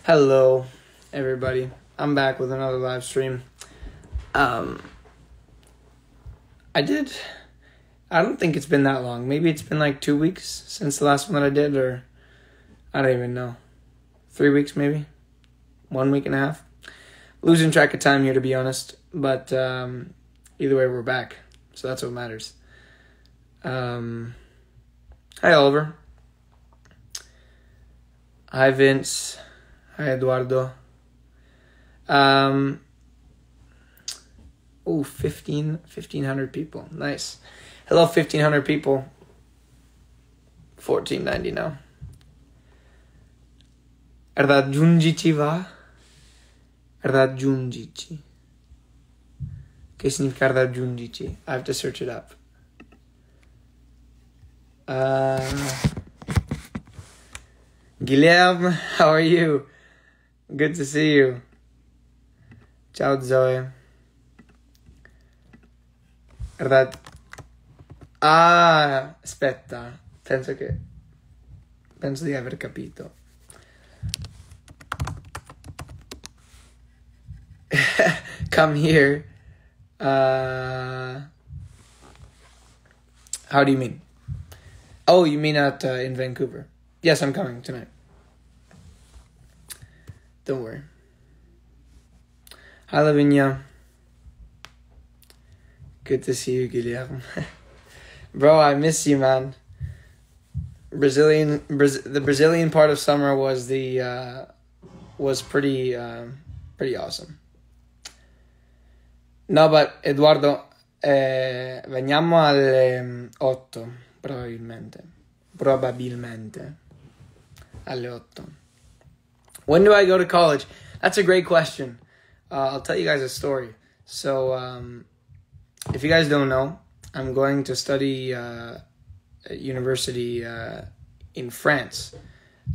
Hello, everybody. I'm back with another live stream. I don't think it's been that long. Maybe it's been like 2 weeks since the last one that I did, or I don't even know. 3 weeks maybe? 1 week and a half? Losing track of time here, to be honest. But either way, we're back. So that's what matters. Hi, Oliver. Hi, Vince. Hi, Eduardo. 1,500 people. Nice. Hello, 1,500 people. $14.90 now. Raggiungici va? Raggiungici. Che significa raggiungici? I have to search it up. Guilherme, how are you? Good to see you. Ciao, Zoe. Aspetta. Penso di aver capito. Come here. How do you mean? Oh, you mean in Vancouver? Yes, I'm coming tonight. Don't worry. Hi, Lavinia. Good to see you, Guilherme. Bro, I miss you, man. The Brazilian part of summer was pretty awesome. No, but Eduardo, veniamo alle 8, probabilmente. Alle 8. When do I go to college? That's a great question. I'll tell you guys a story. So, if you guys don't know, I'm going to study at university in France.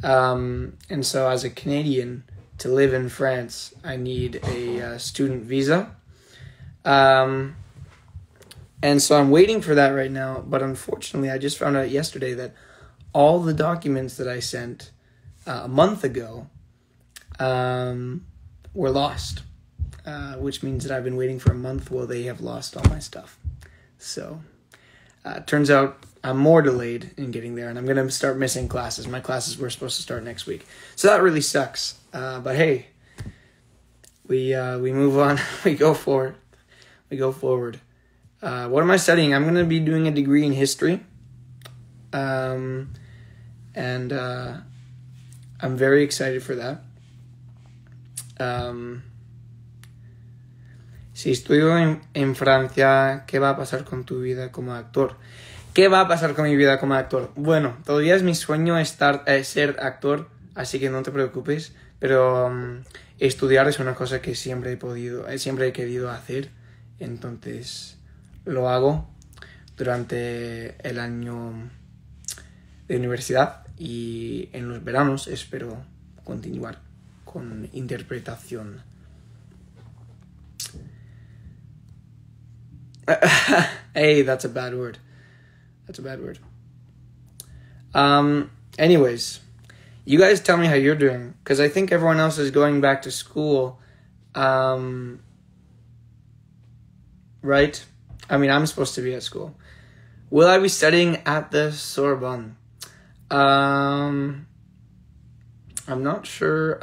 And so as a Canadian, to live in France, I need a student visa. And so I'm waiting for that right now. But unfortunately, I just found out yesterday that all the documents that I sent a month ago were lost. Which means that I've been waiting for a month while they have lost all my stuff. So, turns out I'm more delayed in getting there, and I'm going to start missing classes. My classes were supposed to start next week. So that really sucks. But hey, we move on. We go forward. What am I studying? I'm going to be doing a degree in history. And I'm very excited for that. Si estudio en Francia, ¿qué va a pasar con tu vida como actor? ¿Qué va a pasar con mi vida como actor? Bueno, todavía es mi sueño ser actor, así que no te preocupes, pero estudiar es una cosa que siempre he querido hacer, entonces lo hago durante el año de universidad y en los veranos espero continuar con interpretación. Hey, that's a bad word. Anyways, you guys tell me how you're doing, because I think everyone else is going back to school. Right? I mean, I'm supposed to be at school. Will I be studying at the Sorbonne? I'm not sure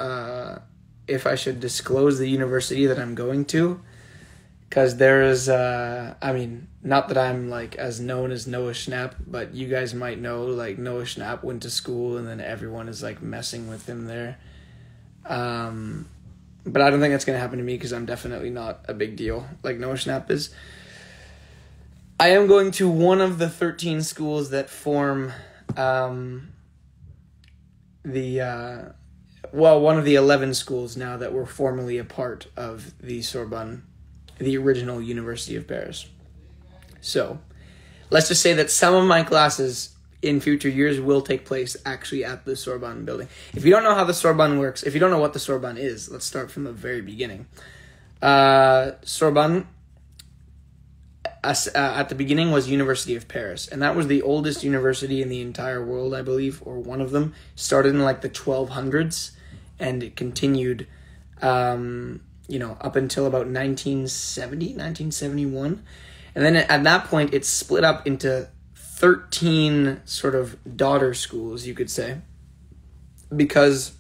if I should disclose the university that I'm going to. Because there's, not that I'm, as known as Noah Schnapp, but you guys might know, Noah Schnapp went to school and then everyone is, messing with him there. But I don't think that's going to happen to me because I'm definitely not a big deal like Noah Schnapp is. I am going to one of the 13 schools that form one of the 11 schools now that were formerly a part of the Sorbonne, the original University of Paris. So, let's just say that some of my classes in future years will take place actually at the Sorbonne building. If you don't know how the Sorbonne works, if you don't know what the Sorbonne is, let's start from the very beginning. Sorbonne, at the beginning, was University of Paris, and that was the oldest university in the entire world, I believe, or one of them. Started in the 1200s, and it continued, up until about 1971. And then at that point, it split up into 13 sort of daughter schools, you could say, because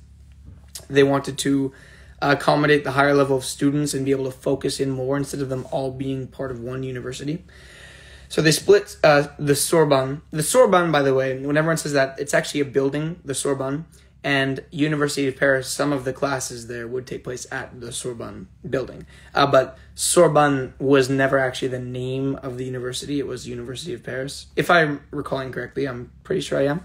they wanted to accommodate the higher level of students and be able to focus in more instead of them all being part of one university. So they split the Sorbonne. The Sorbonne, by the way, when everyone says that, it's actually a building, the Sorbonne, and University of Paris, some of the classes there would take place at the Sorbonne building. But Sorbonne was never actually the name of the university. It was University of Paris. If I'm recalling correctly, I'm pretty sure I am.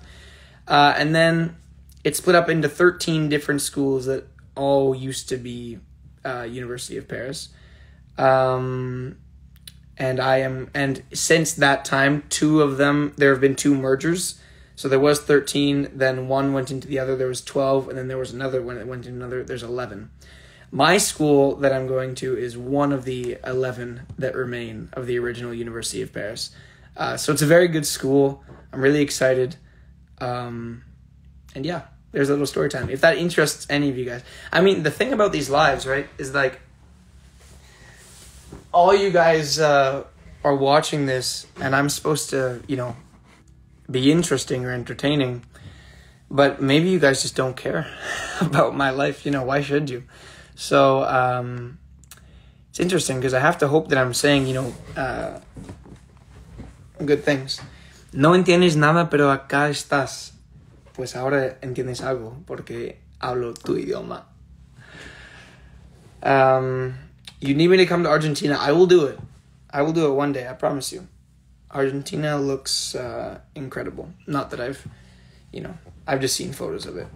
And then it split up into 13 different schools that all used to be University of Paris. And since that time, there have been 2 mergers. So there was 13, then one went into the other, there was 12, and then there was another one that went into another, there's 11. My school that I'm going to is one of the 11 that remain of the original University of Paris. So it's a very good school. I'm really excited. And yeah, there's a little story time. If that interests any of you guys. I mean, the thing about these lives, right, is like, all you guys are watching this, and I'm supposed to, be interesting or entertaining, but maybe you guys just don't care about my life. Why should you? So it's interesting because I have to hope that I'm saying, good things. No entiendes nada, pero acá estás. Pues ahora entiendes algo porque hablo tu idioma. You need me to come to Argentina. I will do it. I will do it one day. I promise you. Argentina looks incredible. Not that I've just seen photos of it.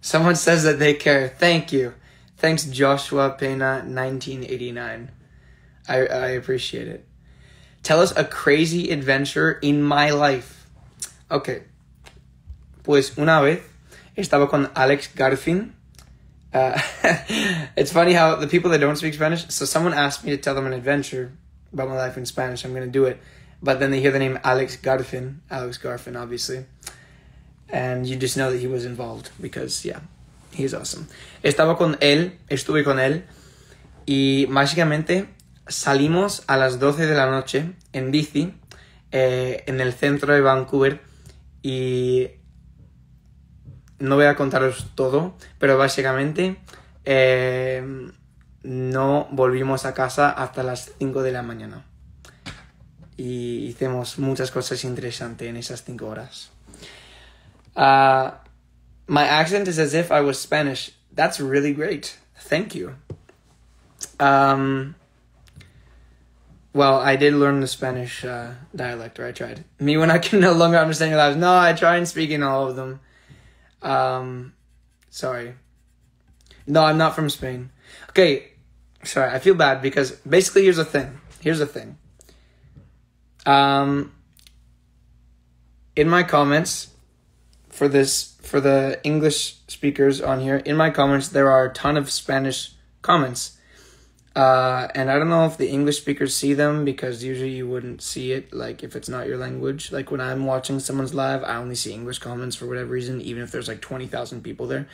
Someone says that they care. Thank you. Thanks, Joshua Pena, 1989. I appreciate it. Tell us a crazy adventure in my life. Okay. Pues una vez estaba con Alex Garfin. It's funny how the people that don't speak Spanish, so someone asked me to tell them an adventure about my life in Spanish. I'm going to do it. But then they hear the name Alex Garfin, obviously. And you just know that he was involved because, yeah, he's awesome. Estuve con él, y básicamente salimos a las 12 de la noche en bici en el centro de Vancouver y no voy a contaros todo, pero básicamente no volvimos a casa hasta las 5 de la mañana. Y hicimos muchas cosas interesantes en esas 5 horas. My accent is as if I was Spanish. That's really great. Thank you. Well, I did learn the Spanish dialect, or I tried. Me, when I can no longer understand your lives. No, I try and speak in all of them. Sorry. No, I'm not from Spain. Okay, sorry, I feel bad because basically here's the thing. In my comments for the English speakers on here, in my comments there are a ton of Spanish comments. And I don't know if the English speakers see them because usually you wouldn't see it, like, if it's not your language. Like, when I'm watching someone's live, I only see English comments for whatever reason, even if there's, like, 20,000 people there.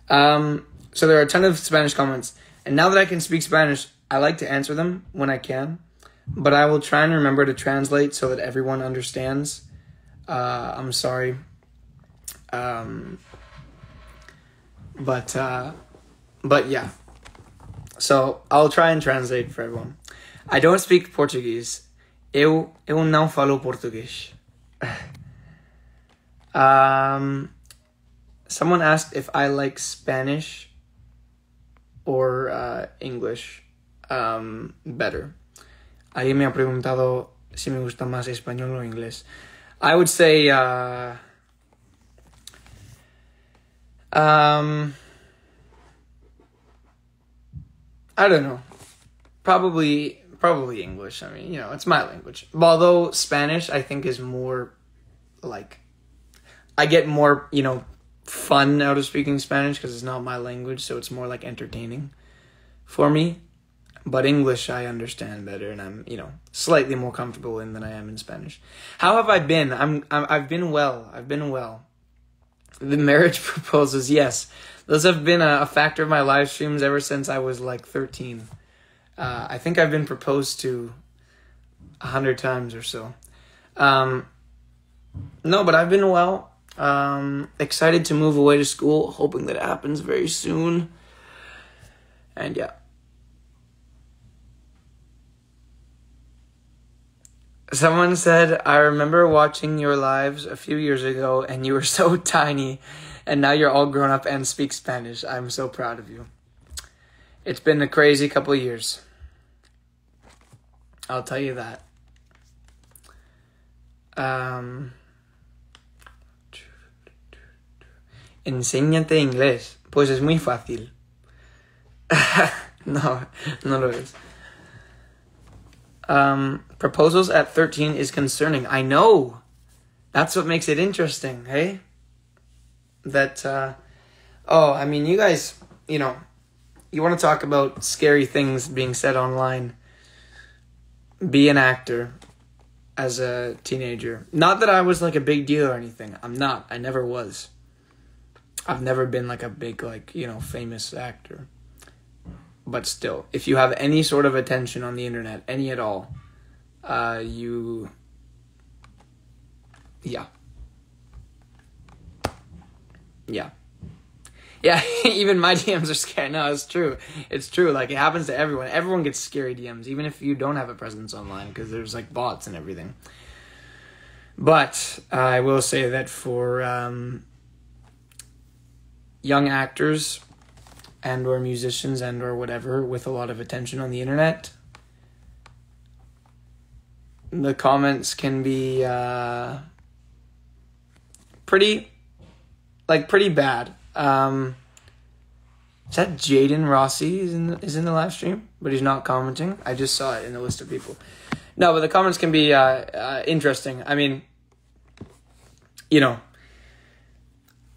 So there are a ton of Spanish comments. And now that I can speak Spanish, I like to answer them when I can. But I will try and remember to translate so that everyone understands. I'm sorry. But yeah. So, I'll try and translate for everyone. I don't speak Portuguese. Eu não falo português. Someone asked if I like Spanish or English better. Alguien me ha preguntado si me gusta más español o inglés. I would say I don't know. Probably English. I mean, it's my language. Although Spanish, I think, is more like, I get more, fun out of speaking Spanish because it's not my language, so it's more like entertaining for me. But English, I understand better, and I'm, slightly more comfortable in than I am in Spanish. How have I been? I've been well. The marriage proposals, yes. Those have been a factor of my live streams ever since I was like 13. I think I've been proposed to 100 times or so. No, but I've been well. Excited to move away to school, hoping that it happens very soon. And yeah. Someone said, I remember watching your lives a few years ago and you were so tiny and now you're all grown up and speak Spanish. I'm so proud of you. It's been a crazy couple of years. I'll tell you that. Enséñate inglés. Pues es muy fácil. No, no lo es. Proposals at 13 is concerning. I know. That's what makes it interesting, hey? That, I mean, you guys, you know, you want to talk about scary things being said online. Be an actor as a teenager. Not that I was like a big deal or anything. I'm not. I never was. I've never been like a big, like, you know, famous actor. But still, if you have any sort of attention on the internet, any at all, yeah, even my DMs are scary. No, it's true. It's true. Like, it happens to everyone. Everyone gets scary DMs, even if you don't have a presence online, because there's, like, bots and everything. But I will say that for young actors and or musicians and or whatever with a lot of attention on the internet, the comments can be pretty bad. Is that Jaden Rossi is in the live stream, but he's not commenting? I just saw it in the list of people. No, but the comments can be interesting. I mean, you know,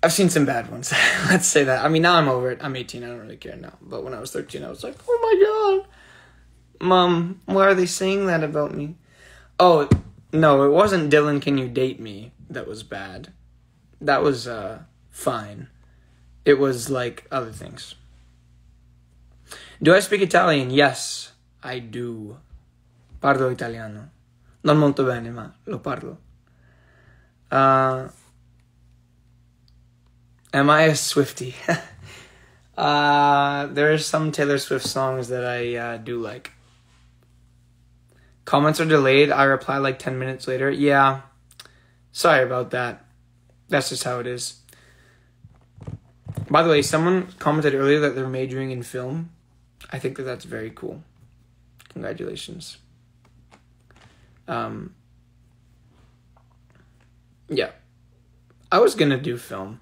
I've seen some bad ones. Let's say that. I mean, now I'm over it. I'm 18. I don't really care now. But when I was 13, I was like, oh my God. Mom, why are they saying that about me? Oh, no, it wasn't Dylan, can you date me? That was bad. That was fine. It was like other things. Do I speak Italian? Yes, I do. Parlo italiano. Non molto bene, ma lo parlo. Am I a Swiftie? There are some Taylor Swift songs that I do like. Comments are delayed. I reply like 10 minutes later. Yeah. Sorry about that. That's just how it is. By the way, someone commented earlier that they're majoring in film. I think that that's very cool. Congratulations. Yeah. I was going to do film.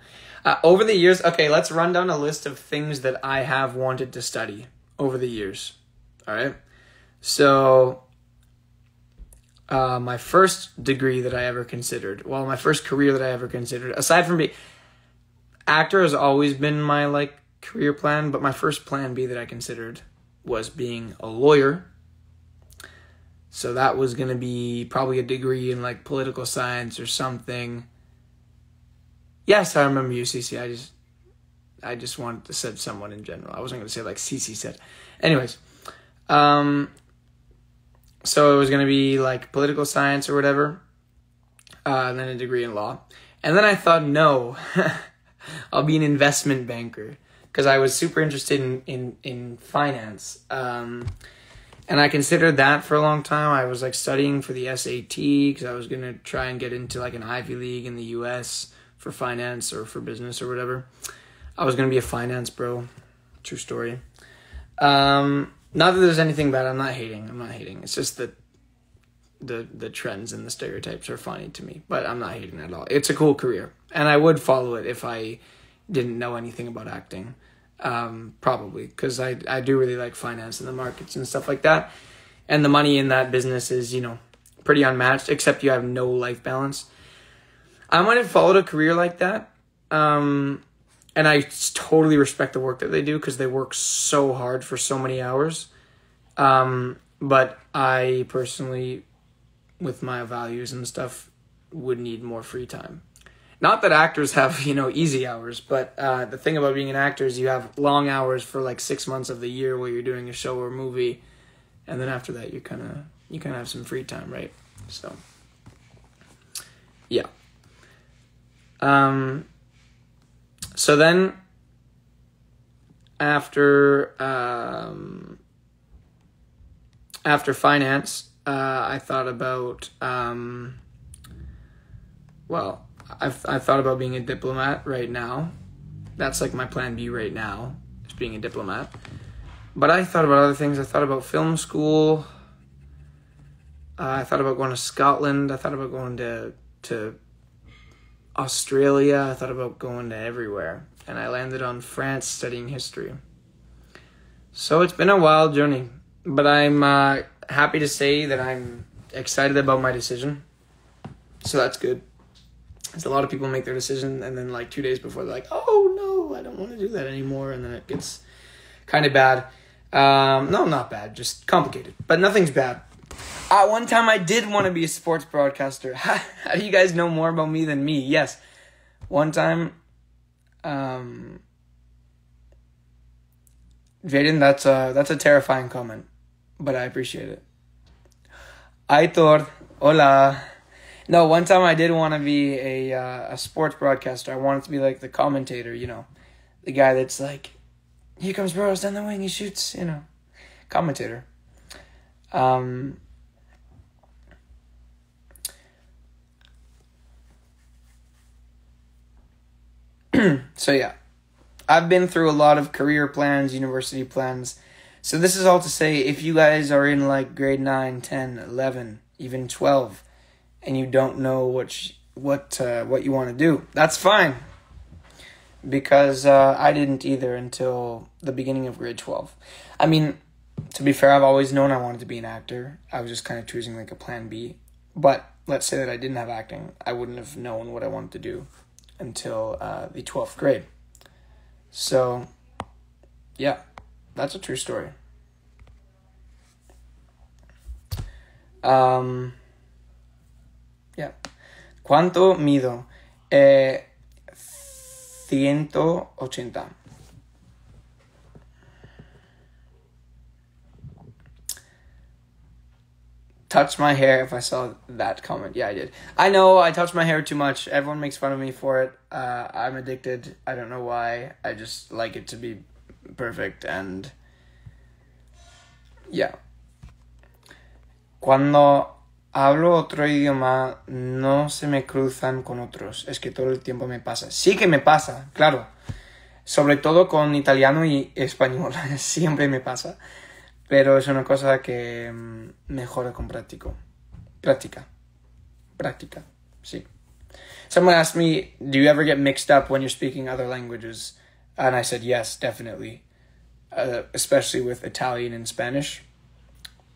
Over the years, okay, let's run down a list of things that I have wanted to study over the years. All right? So, my first degree that I ever considered, well, my first career that I ever considered, aside from being, actor has always been my, like, career plan, but my first plan B that I considered was being a lawyer. So that was going to be probably a degree in, like, political science or something. Yes, I remember UCC. I just wanted to say someone in general. I wasn't going to say like CC said. Anyways, so it was going to be like political science or whatever, and then a degree in law. And then I thought, no, I'll be an investment banker because I was super interested in finance. And I considered that for a long time. I was like studying for the SAT because I was going to try and get into like an Ivy League in the US for finance or for business or whatever. I was going to be a finance bro. True story. Not that there's anything bad. I'm not hating. It's just that the trends and the stereotypes are funny to me. But I'm not hating at all. It's a cool career. And I would follow it if I didn't know anything about acting. Probably. Because I do really like finance and the markets and stuff like that. And the money in that business is, you know, pretty unmatched. Except you have no life balance. I might have followed a career like that, and I totally respect the work that they do because they work so hard for so many hours, but I personally, with my values and stuff, would need more free time. Not that actors have, easy hours, but the thing about being an actor is you have long hours for like 6 months of the year where you're doing a show or movie, and then after that you kind of have some free time, right? So, yeah. So then after finance, I thought about I thought about being a diplomat right now. That's like my plan B right now, is being a diplomat. But I thought about other things. I thought about film school. I thought about going to Scotland. I thought about going to Australia. I thought about going to everywhere. And I landed on France studying history. So it's been a wild journey. But I'm happy to say that I'm excited about my decision. So that's good. Because a lot of people make their decision and then like 2 days before they're like, oh no, I don't want to do that anymore. And then it gets kind of bad. No, not bad, just complicated. But nothing's bad. One time I did want to be a sports broadcaster. How do you guys know more about me than me? Yes. One time, Jaden, that's a terrifying comment, but I appreciate it. Aitor, hola. No, one time I did want to be a sports broadcaster. I wanted to be like the commentator, the guy that's like, here comes Burrows down the wing, he shoots, commentator. So yeah, I've been through a lot of career plans, university plans. So this is all to say, if you guys are in like grade 9, 10, 11, even 12, and you don't know what you want to do, that's fine. Because I didn't either until the beginning of grade 12. I mean, to be fair, I've always known I wanted to be an actor. I was just kind of choosing like a plan B. But let's say that I didn't have acting. I wouldn't have known what I wanted to do until the 12th grade. So, yeah, that's a true story. Yeah. ¿Cuánto mido? 180. Touch my hair if I saw that comment. Yeah, I did. I know I touch my hair too much. Everyone makes fun of me for it. I'm addicted. I don't know why. I just like it to be perfect. And yeah. Cuando hablo otro idioma, no se me cruzan con otros. Es que todo el tiempo me pasa. Sí que me pasa, claro. Sobre todo con italiano y español. Siempre me pasa. Pero es una cosa que mejora con práctica, sí. Someone asked me, do you ever get mixed up when you're speaking other languages? And I said, yes, definitely. Especially with Italian and Spanish.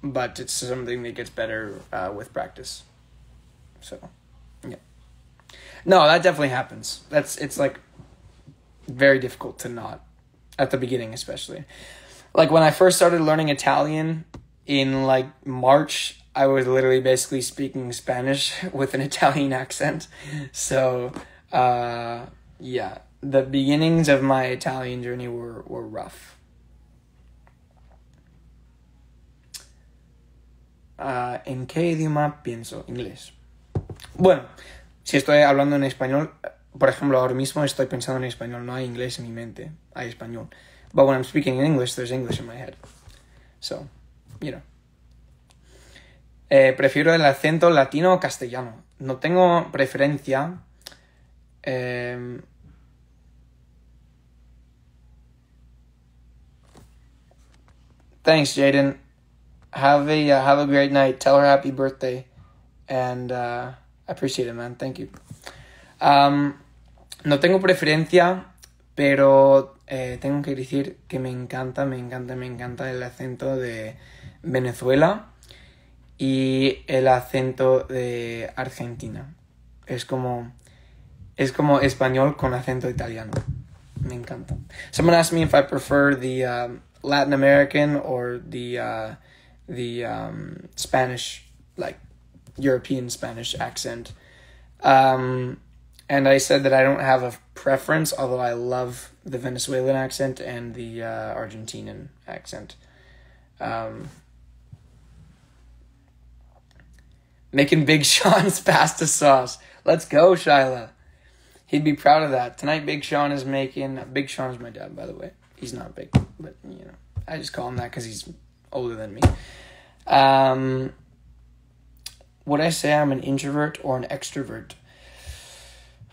But it's something that gets better with practice. So, yeah. No, that definitely happens. It's like very difficult to not, at the beginning especially. Like when I first started learning Italian in like March, I was literally basically speaking Spanish with an Italian accent. So, yeah, the beginnings of my Italian journey were rough. ¿En qué idioma pienso? Inglés. Bueno, si estoy hablando en español, por ejemplo, ahora mismo estoy pensando en español, no hay inglés en mi mente, hay español. But when I'm speaking in English, there's English in my head. So, prefiero el acento latino o castellano. No tengo preferencia. Thanks, Jaden. Have a great night. Tell her happy birthday. And I appreciate it, man. Thank you. No tengo preferencia, pero tengo que decir que me encanta el acento de Venezuela y el acento de Argentina. Es como español con acento italiano. Me encanta. Someone asked me if I prefer the Latin American or the Spanish, like European Spanish accent. And I said that I don't have a preference, although I love the Venezuelan accent and the Argentinian accent. Making Big Sean's pasta sauce. Let's go, Shyla. He'd be proud of that. Tonight, Big Sean is making... Big Sean is my dad, by the way. He's not big, but, you know, I just call him that because he's older than me. Would I say I'm an introvert or an extrovert?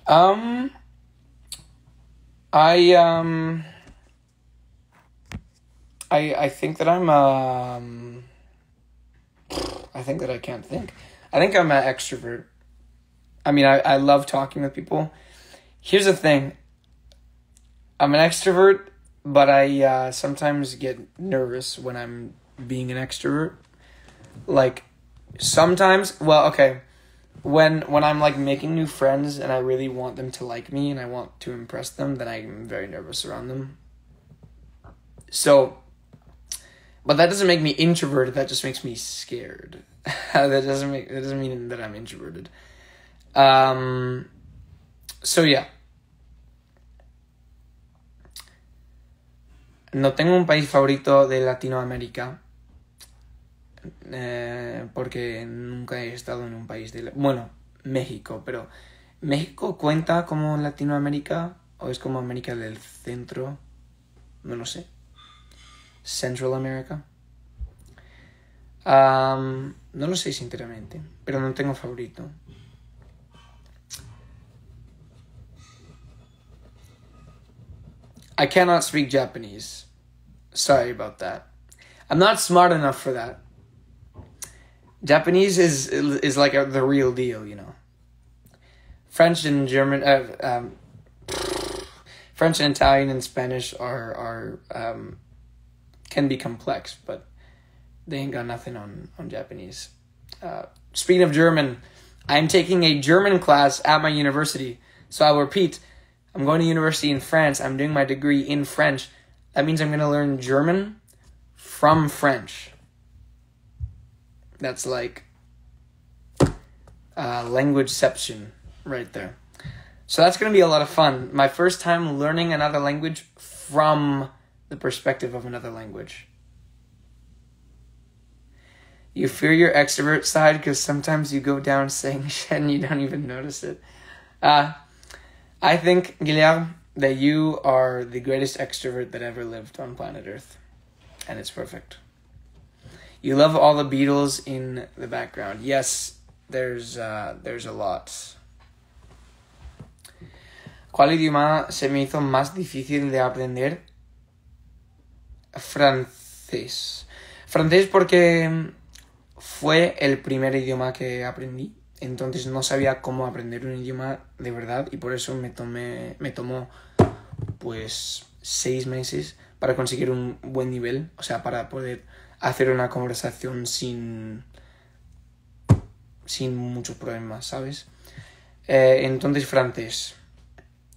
I think that I'm I think that I can't think. I think I'm an extrovert. I mean, I love talking with people. Here's the thing. I'm an extrovert, but I sometimes get nervous when I'm being an extrovert. Like, sometimes, well, okay, when I'm, like, making new friends and I really want them to like me and I want to impress them, then I'm very nervous around them. So, but that doesn't make me introverted, that just makes me scared. That doesn't mean that I'm introverted. So, yeah. No tengo un país favorito de Latinoamérica. Porque nunca he estado en un país de... Bueno, México, pero... ¿México cuenta como Latinoamérica? ¿O es como América del Centro? No lo sé. Central America. No lo sé sinceramente, pero no tengo favorito. I cannot speak Japanese. Sorry about that. I'm not smart enough for that. Japanese is like the real deal, you know. French and German, French and Italian and Spanish are can be complex, but they ain't got nothing on Japanese. Speaking of German, I'm taking a German class at my university. So I'll repeat, I'm going to university in France. I'm doing my degree in French. That means I'm going to learn German from French. That's like languageception right there. So that's going to be a lot of fun. My first time learning another language from the perspective of another language. You fear your extrovert side because sometimes you go down saying shit and you don't even notice it. I think, Guilherme, that you are the greatest extrovert that ever lived on planet Earth. And it's perfect. You love all the Beatles in the background. Yes, there's a lot. ¿Cuál idioma se me hizo más difícil de aprender? Francés. Francés porque fue el primer idioma que aprendí. Entonces no sabía cómo aprender un idioma de verdad y por eso me tomó pues 6 meses para conseguir un buen nivel. O sea, para poder hacer una conversación sin muchos problemas, ¿sabes? Entonces francés.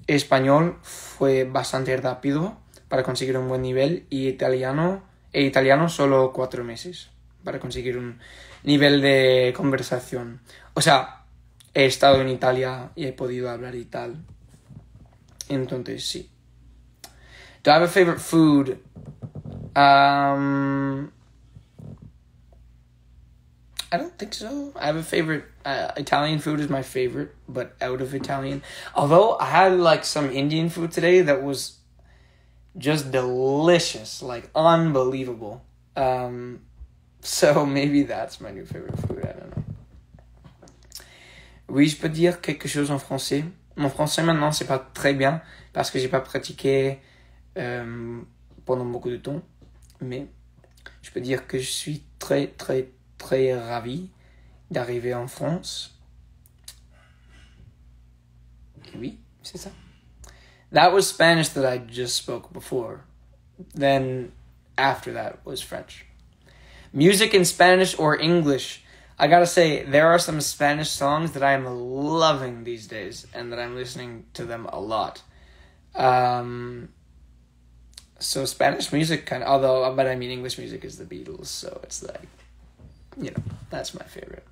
Español fue bastante rápido para conseguir un buen nivel y italiano solo 4 meses para conseguir un nivel de conversación. O sea, he estado en Italia y he podido hablar y tal. Entonces, sí. Do I have a favorite food? I don't think so. I have a favorite. Italian food is my favorite, but out of Italian. Although I had like some Indian food today that was just delicious, like unbelievable. So maybe that's my new favorite food. I don't know. Oui, je peux dire quelque chose en français. Mon français maintenant, c'est pas très bien parce que j'ai pas pratiqué pendant beaucoup de temps. Mais je peux dire que je suis très, très, très ravi d'arriver en France. Et oui, c'est ça. That was Spanish that I just spoke before. Then after that was French. Music in Spanish or English. I gotta say, there are some Spanish songs that I am loving these days and that I'm listening to them a lot. So Spanish music but I mean English music is the Beatles, so it's like, you know, that's my favorite.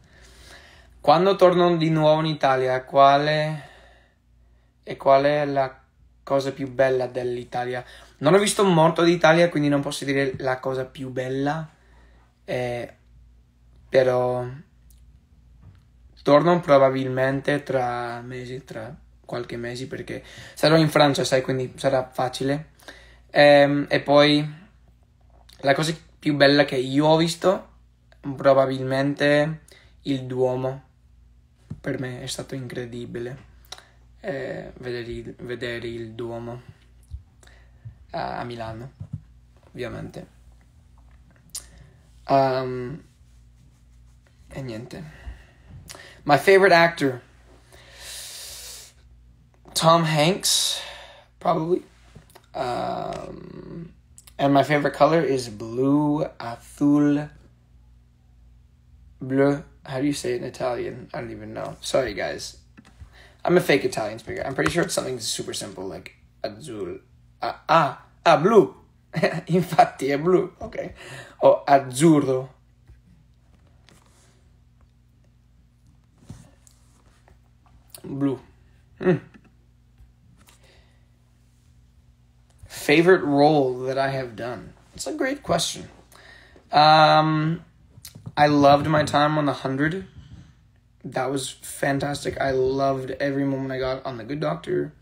Quando torno di nuovo in Italia, quale E qual è la cosa più bella dell'Italia? Non ho visto molto d'Italia, quindi non posso dire la cosa più bella, però torno probabilmente tra qualche mese, perché sarò in Francia, sai, quindi sarà facile. E poi la cosa più bella che io ho visto, probabilmente il Duomo. Per me è stato incredibile vedere il Duomo a Milano, ovviamente. E niente. My favorite actor, Tom Hanks, probably. And my favorite color is blue, azul, bleu. How do you say it in Italian? I don't even know. Sorry, guys. I'm a fake Italian speaker. I'm pretty sure it's something super simple, like azul. Blu. Infatti è blu, ok. O azzurro. Blu. Favorite role that I have done? It's a great question. I loved my time on The 100. That was fantastic. I loved every moment I got on The Good Doctor.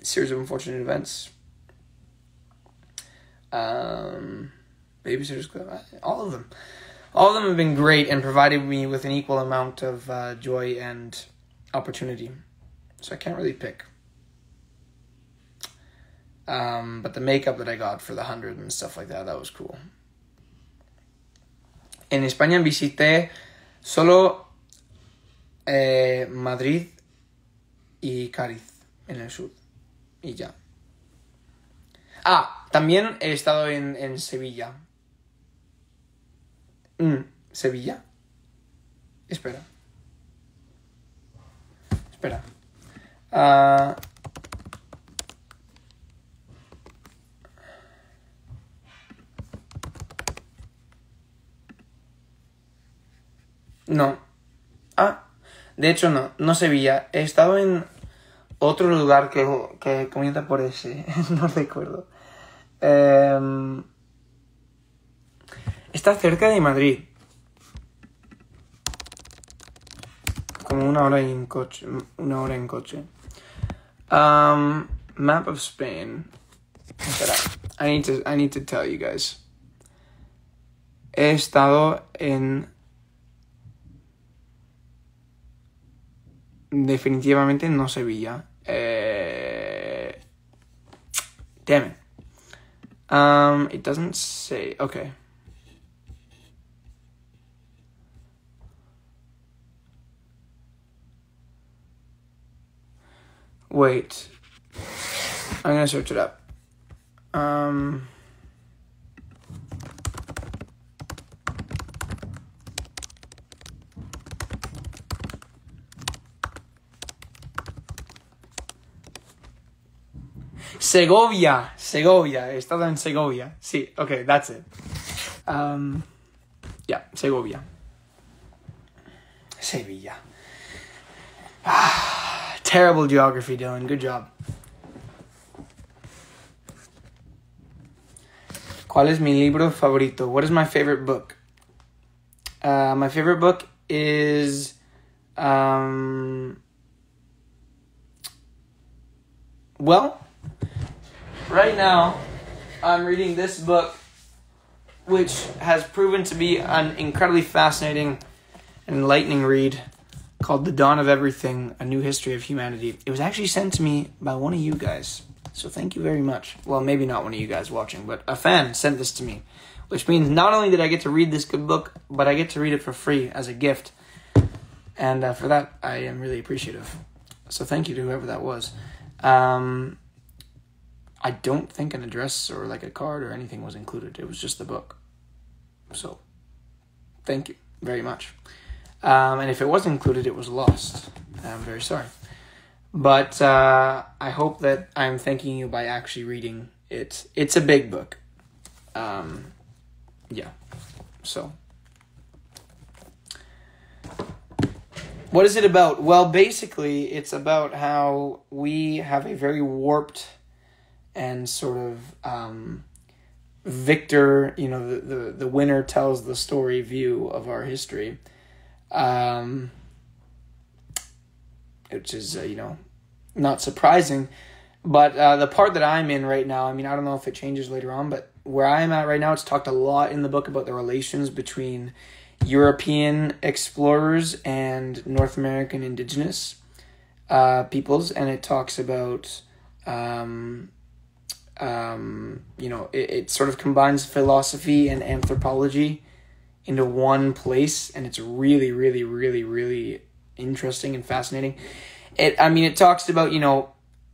Series of Unfortunate Events. Babysitter's Club. All of them. All of them have been great and provided me with an equal amount of joy and opportunity. So I can't really pick. But the makeup that I got for The 100 and stuff like that was cool. En España visité solo Madrid y Cádiz en el sur. Y ya. También he estado en Sevilla. ¿Sevilla? Espera. No. De hecho no Sevilla. He estado en otro lugar que comienza por ese. No recuerdo. Está cerca de Madrid. Como una hora en coche. Map of Spain. Espera. I need to tell you guys. He estado en... Definitivamente no Sevilla. Damn it. It doesn't say. Okay. Wait. I'm gonna search it up. Segovia. He estado en Segovia. Sí, okay, that's it. Yeah, Segovia. Sevilla. Terrible geography, Dylan. Good job. ¿Cuál es mi libro favorito? What is my favorite book? My favorite book is... Well, right now, I'm reading this book, which has proven to be an incredibly fascinating and enlightening read, called The Dawn of Everything, A New History of Humanity. It was actually sent to me by one of you guys, so thank you very much. Well, maybe not one of you guys watching, but a fan sent this to me, which means not only did I get to read this good book, but I get to read it for free as a gift. And for that, I am really appreciative. So thank you to whoever that was. I don't think an address or like a card or anything was included. It was just the book. So, thank you very much. And if it was included, it was lost. I'm very sorry. But I hope that I'm thanking you by actually reading it. It's a big book. Yeah. So. What is it about? Well, basically, it's about how we have a very warped and sort of victor, the winner tells the story view of our history, which is, not surprising. But the part that I'm in right now, I don't know if it changes later on, but where I'm at right now, it's talked a lot in the book about the relations between European explorers and North American indigenous peoples, and it talks about, it sort of combines philosophy and anthropology into one place, and it's really, really, really, really interesting and fascinating. It talks about,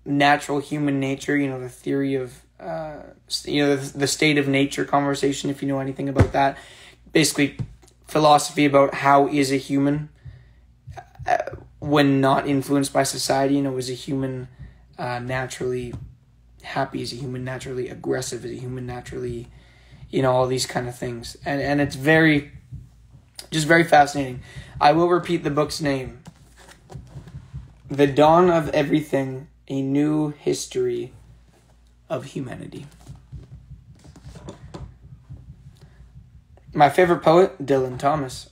natural human nature, the theory of, the state of nature conversation, if you know anything about that. Basically, philosophy about how is a human, when not influenced by society, is a human naturally happy, is a human naturally aggressive, is a human naturally, all these kind of things. And it's very fascinating. I will repeat the book's name. The Dawn of Everything, A New History of Humanity. My favorite poet, Dylan Thomas,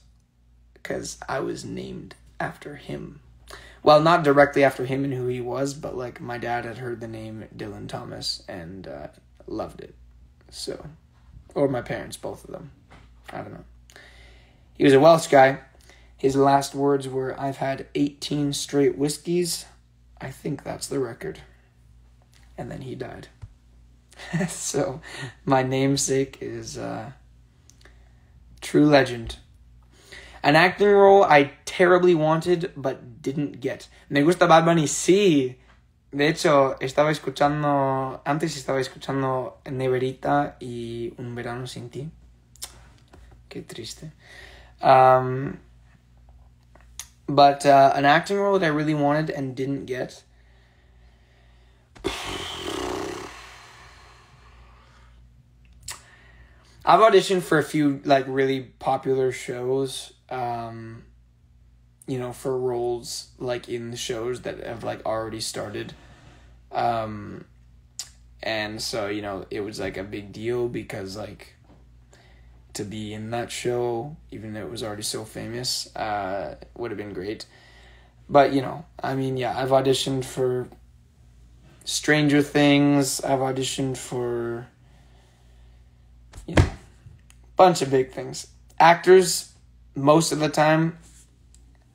because I was named after him. Well, not directly after him and who he was, but like my dad had heard the name Dylan Thomas and loved it. So, or my parents, both of them. I don't know. He was a Welsh guy. His last words were, "I've had 18 straight whiskeys. I think that's the record." And then he died. So, my namesake is true legend. An acting role I terribly wanted but didn't get. Me gusta Bad Bunny, sí. De hecho, antes estaba escuchando Neverita y Un Verano Sin Ti. Qué triste. But an acting role that I really wanted and didn't get. I've auditioned for a few really popular shows, for roles in the shows that have already started. And so, it was a big deal because to be in that show, even though it was already so famous, would have been great. But, I've auditioned for Stranger Things. I've auditioned for, bunch of big things. Actors, most of the time,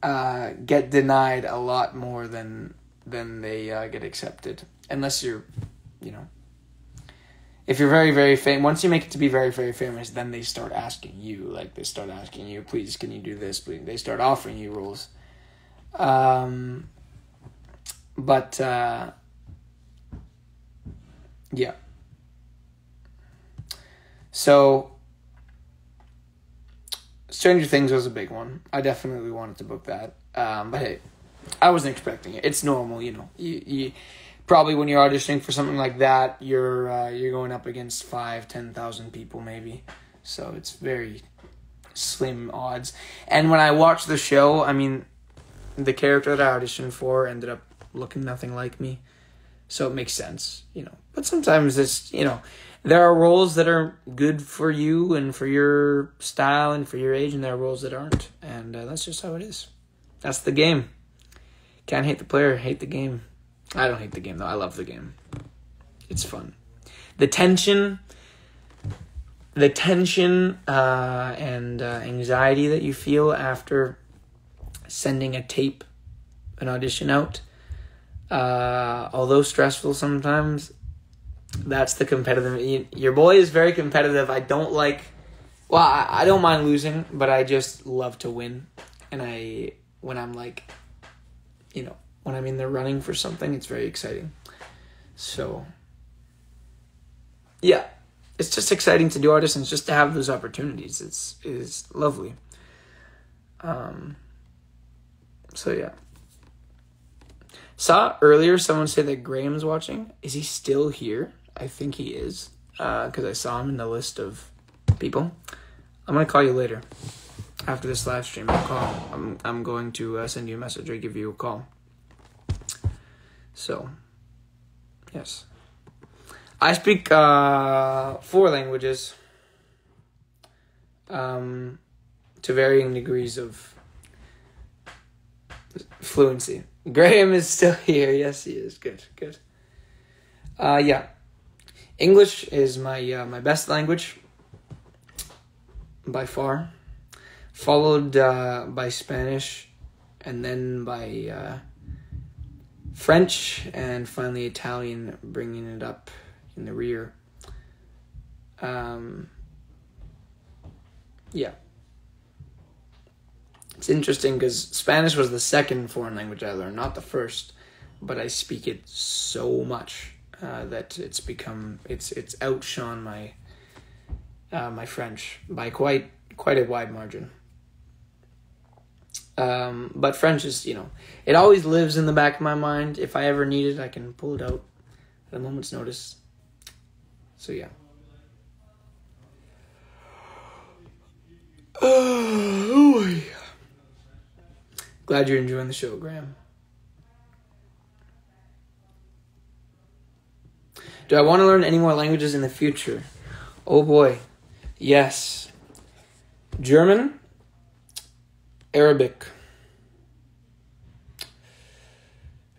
get denied a lot more than they get accepted. Unless you're, if you're very, very famous, once you make it to be very, very famous, then they start asking you, please, can you do this? Please. They start offering you roles. Yeah. So, Stranger Things was a big one. I definitely wanted to book that. But hey, I wasn't expecting it. It's normal, You probably when you're auditioning for something like that, you're going up against 5,000-10,000 people maybe. So it's very slim odds. And when I watched the show, the character that I auditioned for ended up looking nothing like me. So it makes sense, But sometimes it's, there are roles that are good for you and for your style and for your age, and there are roles that aren't. And that's just how it is. That's the game. Can't hate the player, hate the game. I don't hate the game, though. I love the game. It's fun. The tension and anxiety that you feel after sending an audition out, although stressful sometimes, that's the competitive. Your boy is very competitive. I don't mind losing, but I just love to win. And when I'm when I'm in the running for something, it's very exciting. So, yeah, it's just exciting to do auditions, just to have those opportunities. It's lovely. So yeah. Saw earlier someone say that Graham's watching. Is he still here? I think he is, because I saw him in the list of people. I'm going to call you later. after this live stream, I'll call. I'm going to send you a message or give you a call. So, yes. I speak 4 languages to varying degrees of fluency. Graham is still here. Yes, he is. Good. Yeah. English is my best language by far, followed by Spanish, and then by French, and finally Italian, bringing it up in the rear. Yeah. It's interesting because Spanish was the second foreign language I learned, not the first, but I speak it so much that it's outshone my my French by quite a wide margin. But French is, it always lives in the back of my mind. If I ever need it, I can pull it out at a moment's notice. So yeah. Glad you're enjoying the show, Graham. Do I want to learn any more languages in the future? Oh boy. Yes. German, Arabic,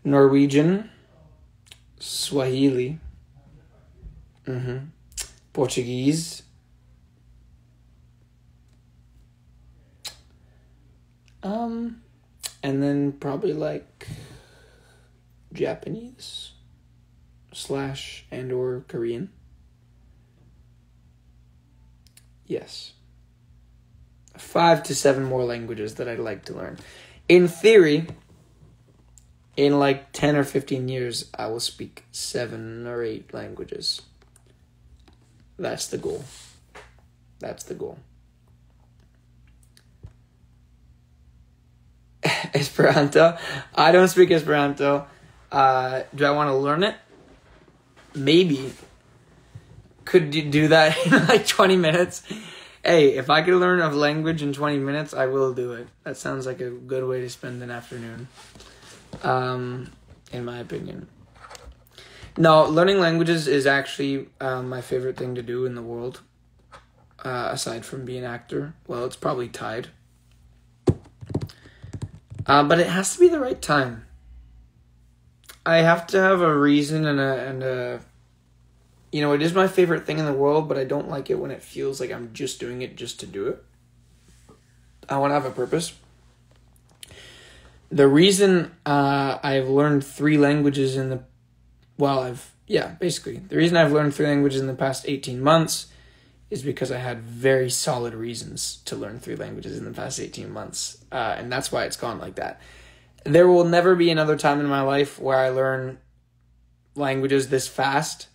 Norwegian, Swahili, Portuguese, and then probably like Japanese / and or Korean. Yes. 5 to 7 more languages that I'd like to learn. In theory, in like 10 or 15 years, I will speak 7 or 8 languages. That's the goal. Esperanto. I don't speak Esperanto. Do I want to learn it? Maybe. Could you do that in like 20 minutes? Hey, if I could learn a language in 20 minutes, I will do it. That sounds like a good way to spend an afternoon. In my opinion. No, learning languages is actually my favorite thing to do in the world. Aside from being an actor. Well, it's probably tied. But it has to be the right time. I have to have a reason and a it is my favorite thing in the world, but I don't like it when it feels like I'm just doing it just to do it. I want to have a purpose. The reason I've learned 3 languages the reason I've learned 3 languages in the past 18 months is because I had very solid reasons to learn 3 languages in the past 18 months. And that's why it's gone like that. There will never be another time in my life where I learn languages this fast.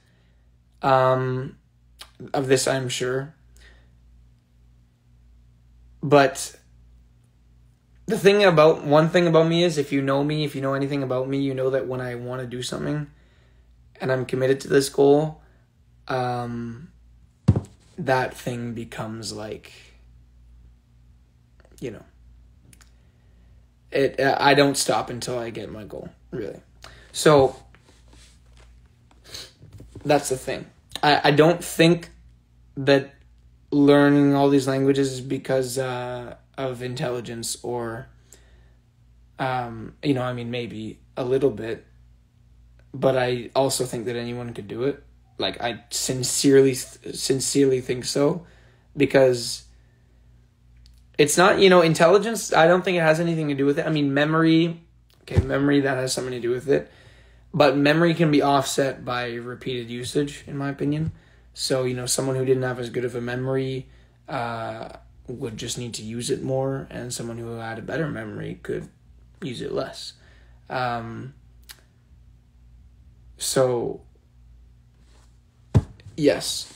Of this, I'm sure. But one thing about me is, if you know anything about me, you know that when I want to do something and I'm committed to this goal, that thing becomes like, I don't stop until I get my goal, really. So that's the thing. I don't think that learning all these languages is because of intelligence or, maybe a little bit, but I also think that anyone could do it. Like, I sincerely think so, because it's not, intelligence, I don't think it has anything to do with it. I mean, memory, that has something to do with it. But memory can be offset by repeated usage, in my opinion. So, someone who didn't have as good of a memory would just need to use it more, and someone who had a better memory could use it less. So, yes.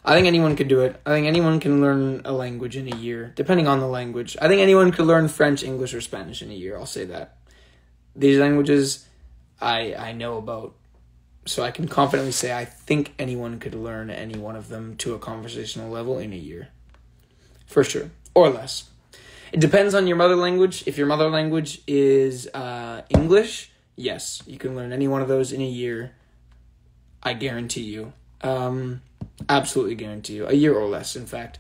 I think anyone could do it. I think anyone can learn a language in a year, depending on the language. I think anyone could learn French, English, or Spanish in a year. I'll say that. These languages I know about, so I can confidently say I think anyone could learn any one of them to a conversational level in a year. for sure, or less. It depends on your mother language. If your mother language is English, yes, you can learn any one of those in a year. I guarantee you. Absolutely guarantee you. A year or less, in fact.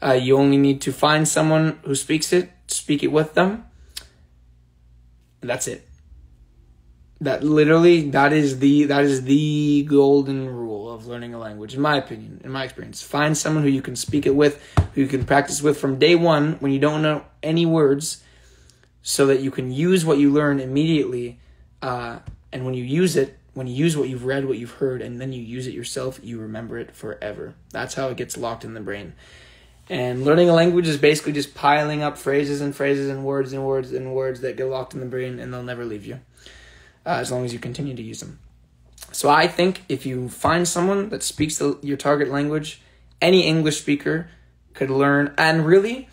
You only need to find someone who speaks it, speak it with them. That's it. That is the golden rule of learning a language, in my opinion, in my experience. Find someone who you can speak it with, who you can practice with from day one when you don't know any words, so that you can use what you learn immediately. And when you use what you've read, what you've heard, and then you use it yourself, you remember it forever. That's how it gets locked in the brain. And learning a language is basically just piling up phrases and words that get locked in the brain, and they'll never leave you. As long as you continue to use them. So I think if you find someone that speaks your target language, any English speaker could learn, and really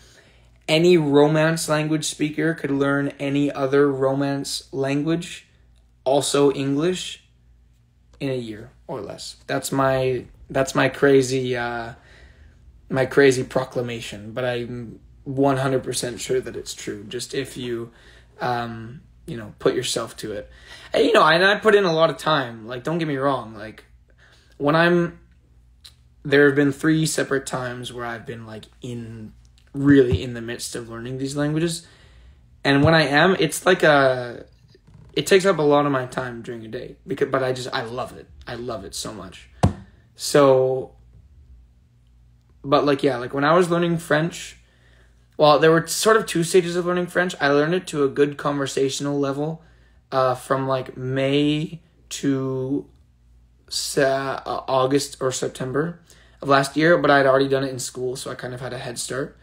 any Romance language speaker could learn any other Romance language, also English, in a year or less. That's my crazy proclamation, but I'm 100% sure that it's true. Just if you put yourself to it. And, and I put in a lot of time. Like, don't get me wrong. Like, there have been 3 separate times where I've been, like, really in the midst of learning these languages. And when I am, it's like it takes up a lot of my time during a day. But I love it. I love it so much. So, but, like, yeah, like, when I was learning French, well, there were sort of 2 stages of learning French. I learned it to a good conversational level from like May to August or September of last year, but I'd already done it in school, so I kind of had a head start.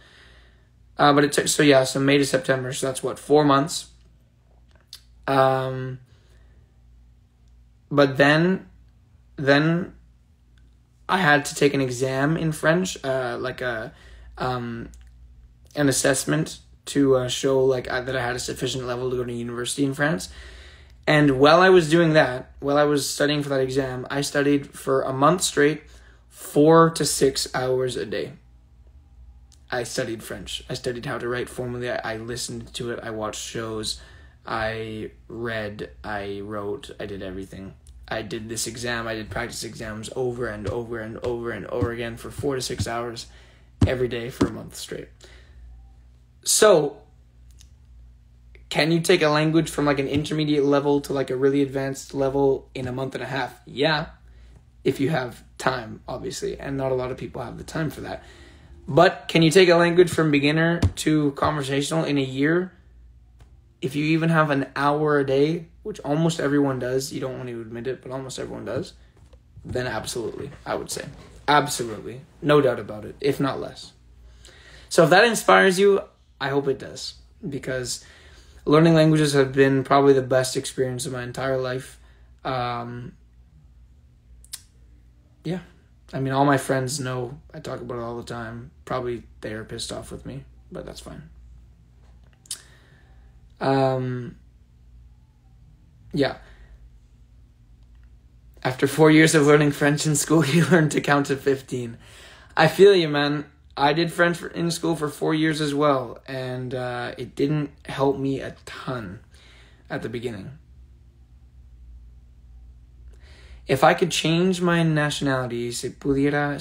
But it took, so May to September, so that's 4 months. But then I had to take an exam in French, an assessment to show that I had a sufficient level to go to university in France. And while I was doing that, while I was studying for that exam, I studied for a month straight, 4 to 6 hours a day. I studied French. I studied how to write formally. I listened to it. I watched shows. I read. I wrote. I did everything. I did this exam. I did practice exams over and over and over and over again for 4 to 6 hours every day for a month straight. So, can you take a language from an intermediate level to a really advanced level in a month and a half? Yeah, if you have time, obviously, and not a lot of people have the time for that. But can you take a language from beginner to conversational in a year? If you even have an hour a day, which almost everyone does, you don't want to admit it, but almost everyone does, then absolutely, I would say. Absolutely. No doubt about it, if not less. So if that inspires you, I hope it does, because learning languages have been probably the best experience of my entire life. Yeah. I mean, all my friends know I talk about it all the time. Probably they are pissed off with me, but that's fine. Yeah. After 4 years of learning French in school, you learn to count to 15. I feel you, man. I did French in school for 4 years as well, and it didn't help me a ton at the beginning. If I could change my nationality, si pudiera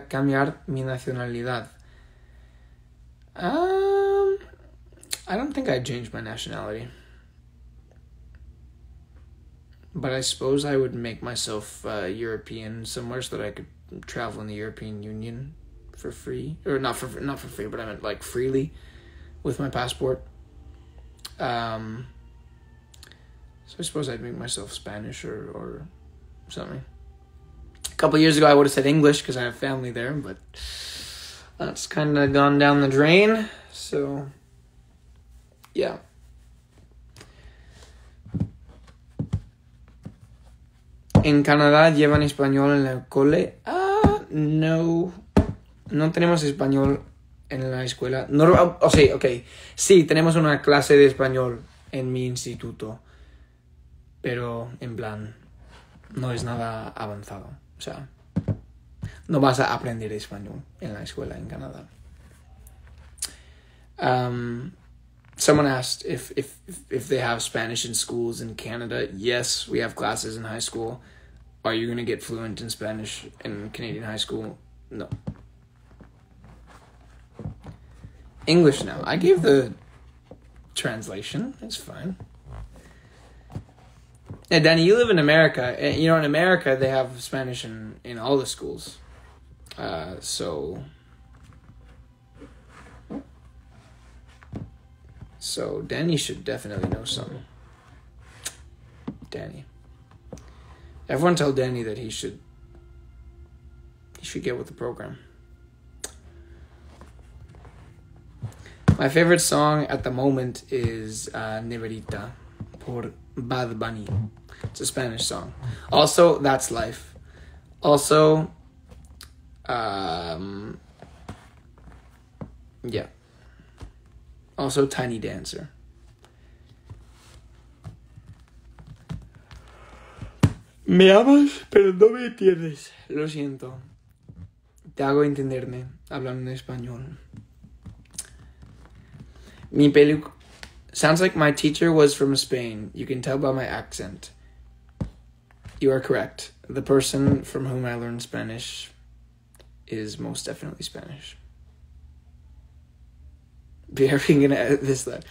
cambiar mi nacionalidad. I don't think I'd change my nationality. But I suppose I would make myself European somewhere so that I could travel in the European Union for free. Or not for free, but I meant freely with my passport. So I suppose I'd make myself Spanish or something. A couple years ago I would have said English because I have family there, but that's kind of gone down the drain. So, yeah. ¿En Canadá llevan español en el cole? No. No tenemos español en la escuela. No, okay. Sí, tenemos una clase de español en mi instituto. Pero, en plan, no es nada avanzado. O sea, no vas a aprender español en la escuela en Canadá. Someone asked if they have Spanish in schools in Canada. Yes, we have classes in high school. Are you going to get fluent in Spanish in Canadian high school? No. English now. I gave the translation. It's fine. Hey, Danny, you live in America. You know, in America, they have Spanish in all the schools. So Danny should definitely know some. Danny. Everyone tell Danny that he should get with the program. My favorite song at the moment is Neverita por Bad Bunny. It's a Spanish song. Also, That's Life. Also, yeah. Also, Tiny Dancer. Me amas, pero no me entiendes. Lo siento. Te hago entenderme hablando en español. Mi pelu... Sounds like my teacher was from Spain. You can tell by my accent. You are correct. The person from whom I learned Spanish is most definitely Spanish. We're gonna edit this then.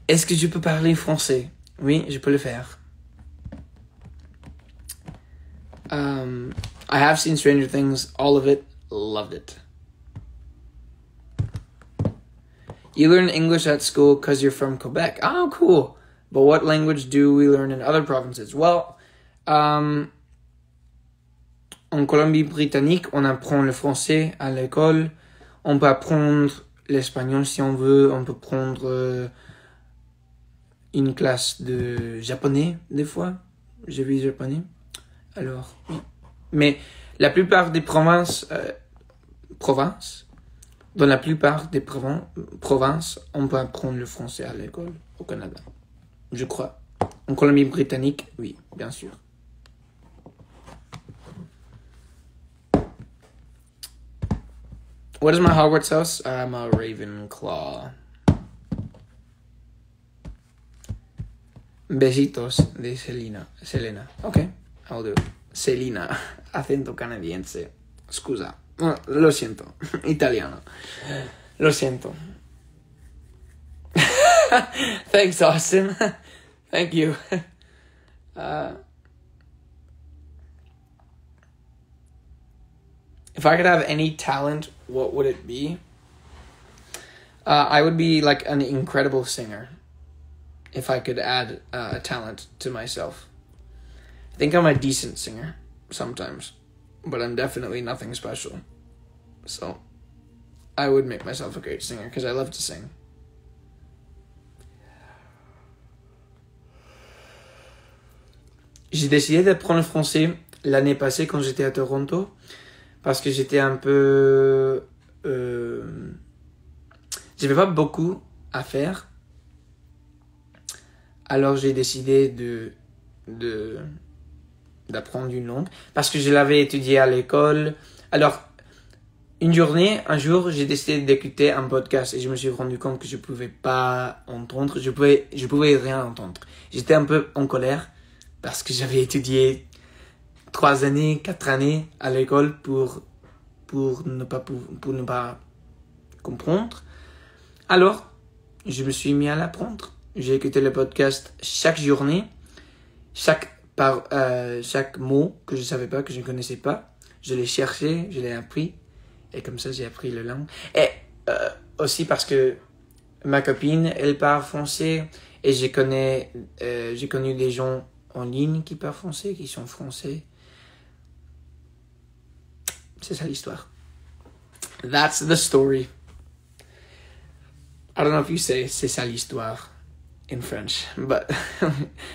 Est-ce que je peux parler français? Oui, je peux le faire. I have seen Stranger Things, all of it, loved it. You learn English at school because you're from Quebec. Oh, cool. But what language do we learn in other provinces? Well, en Colombie-Britannique, on apprend le français à l'école. On peut apprendre l'espagnol si on veut. On peut prendre une classe de japonais, des fois. J'ai vu japonais. Alors, oui. Mais la plupart des provinces, dans la plupart des provinces, on peut apprendre le français à l'école au Canada. Je crois. En Colombie-Britannique, oui, bien sûr. What is my Hogwarts house? I'm a Ravenclaw. Besitos de Selena. Okay, I'll do it. Selena, acento canadiense. Scusa. Lo siento. Italiano. Lo siento. Thanks, Austin. Thank you. If I could have any talent, what would it be? I would be like an incredible singer. If I could add a talent to myself. I think I'm a decent singer sometimes, but I'm definitely nothing special. So I would make myself a great singer because I love to sing. J'ai décidé d'apprendre le français l'année passée quand j'étais à Toronto parce que j'étais un peu... J'avais pas beaucoup à faire. Alors j'ai décidé d'apprendre une langue parce que je l'avais étudié à l'école. Alors, un jour, j'ai décidé d'écouter un podcast et je me suis rendu compte que je pouvais pas entendre, je pouvais rien entendre. J'étais un peu en colère parce que j'avais étudié 4 années à l'école pour ne pas comprendre. Alors, je me suis mis à l'apprendre. J'ai écouté le podcast chaque journée, chaque mot que je savais pas, que je ne connaissais pas. Je l'ai cherché, je l'ai appris. Et comme ça, j'ai appris la langue. Et aussi parce que ma copine, elle parle français. Et j'ai connu des gens en ligne qui parlent français, qui sont français. C'est ça l'histoire. That's the story. I don't know if you say c'est ça l'histoire in French, but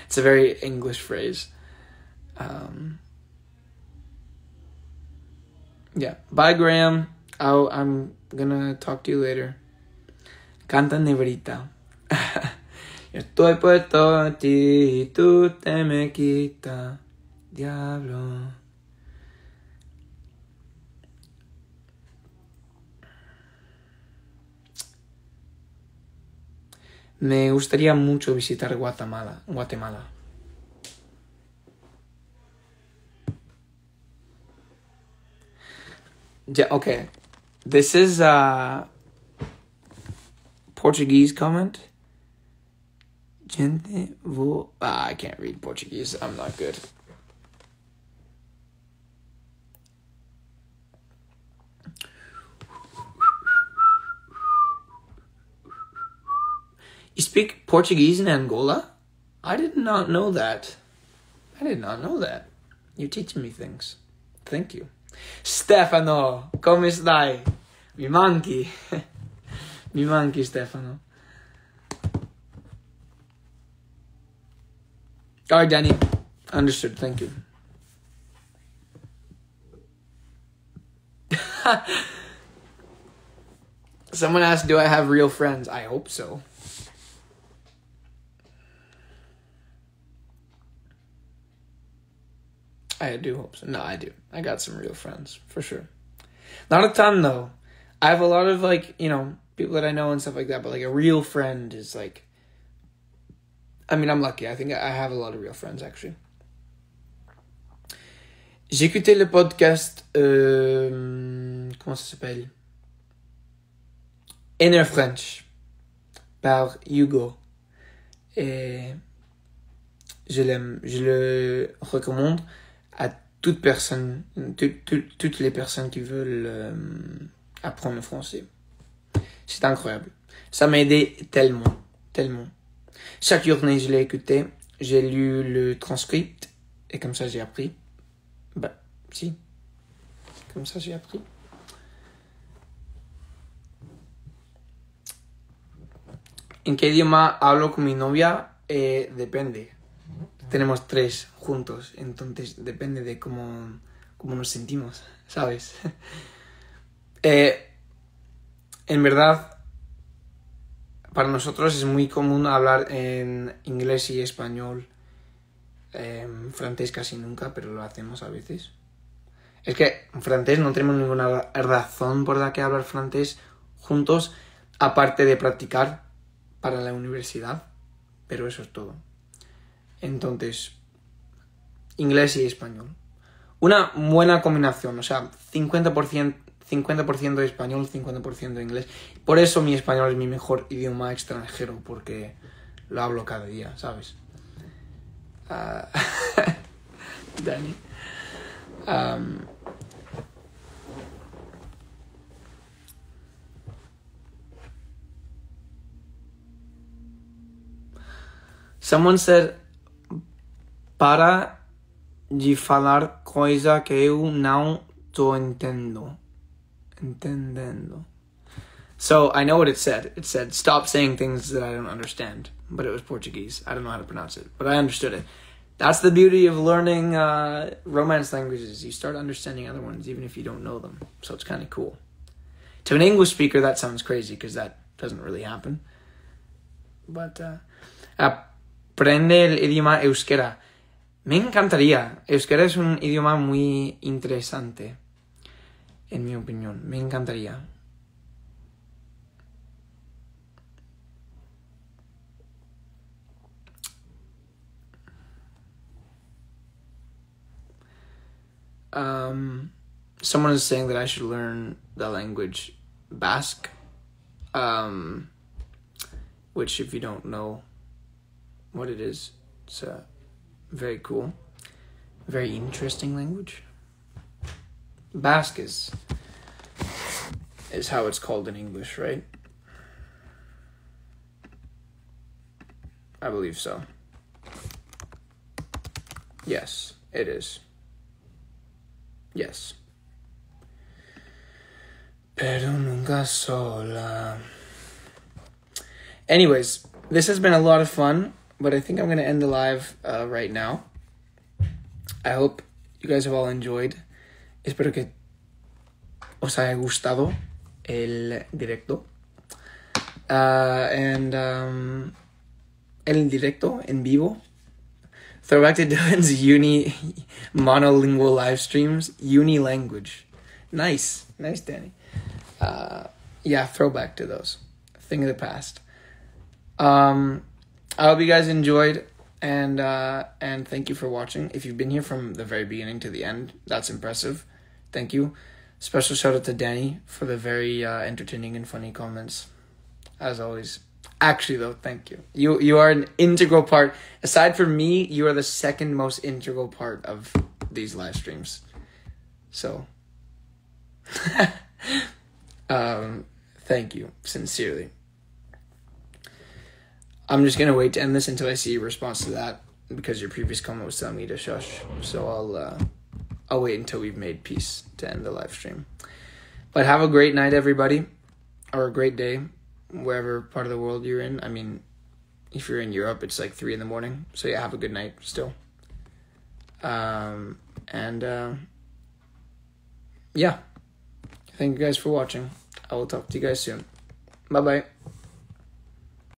it's a very English phrase. Yeah. Bye, Graham. I'm gonna talk to you later. Canta neverita. Yo estoy puesto a ti y tú te me quitas, diablo. Me gustaría mucho visitar Guatemala. Yeah, okay. This is a Portuguese comment. Gente vou... I can't read Portuguese. I'm not good. You speak Portuguese in Angola? I did not know that. You're teaching me things. Thank you. Stefano, come stai? Mi manchi. Mi manchi, Stefano. Alright, Danny. Understood. Thank you. Someone asked, do I have real friends? I hope so. I do hope so. No, I do. I got some real friends, for sure. Not a ton, though. I have a lot of, people that I know and stuff like that, but, a real friend is, I'm lucky. I think I have a lot of real friends, actually. J'ai écouté le podcast, comment ça s'appelle? Inner French, par Hugo. Et je l'aime. Je le recommande à toutes les personnes qui veulent apprendre le français. C'est incroyable. Ça m'a aidé tellement. Chaque journée, je l'ai écouté. J'ai lu le transcript. Et comme ça, j'ai appris. Comme ça, j'ai appris. ¿En qué idioma hablo con mi novia? Depende. Tenemos 3 juntos, entonces depende de cómo nos sentimos, ¿sabes? En verdad, para nosotros es muy común hablar en inglés y español. Francés casi nunca, pero lo hacemos a veces. Es que en francés no tenemos ninguna razón por la que hablar francés juntos, aparte de practicar para la universidad, pero eso es todo. Entonces, inglés y español. Una buena combinación, o sea, 50% de español, 50% de inglés. Por eso mi español es mi mejor idioma extranjero, porque lo hablo cada día, ¿sabes? Danny. Someone said, para de falar coisa que eu não tô entendendo. So, I know what it said. It said, stop saying things that I don't understand. But it was Portuguese. I don't know how to pronounce it. But I understood it. That's the beauty of learning Romance languages. You start understanding other ones even if you don't know them. So it's kind of cool. To an English speaker, that sounds crazy because that doesn't really happen. But, aprende el idioma euskera. Me encantaría. Euskera es un idioma muy interesante. En mi opinión. Me encantaría. Someone is saying that I should learn the language Basque, which if you don't know what it is, it's a very cool, very interesting language. Basque is how it's called in English, right? I believe so. Yes, it is. Yes. Pero nunca sola. Anyways, this has been a lot of fun, but I think I'm going to end the live right now. I hope you guys have all enjoyed. Espero que os haya gustado el directo. El directo en vivo. Throwback to Dylan's uni monolingual live streams. Uni language. Nice, Danny. Yeah, throwback to those. Thing of the past. I hope you guys enjoyed, and thank you for watching. If you've been here from the very beginning to the end, that's impressive. Thank you. Special shout out to Danny for the very entertaining and funny comments, as always. Actually, though, thank you. You are an integral part. Aside from me, you are the second most integral part of these live streams. So, thank you, sincerely. I'm just going to wait to end this until I see a response to that, because your previous comment was telling me to shush. So I'll wait until we've made peace to end the live stream. But have a great night, everybody, or a great day, wherever part of the world you're in. I mean, if you're in Europe, it's like 3 a.m. So yeah, have a good night still. Yeah. Thank you guys for watching. I will talk to you guys soon. Bye-bye.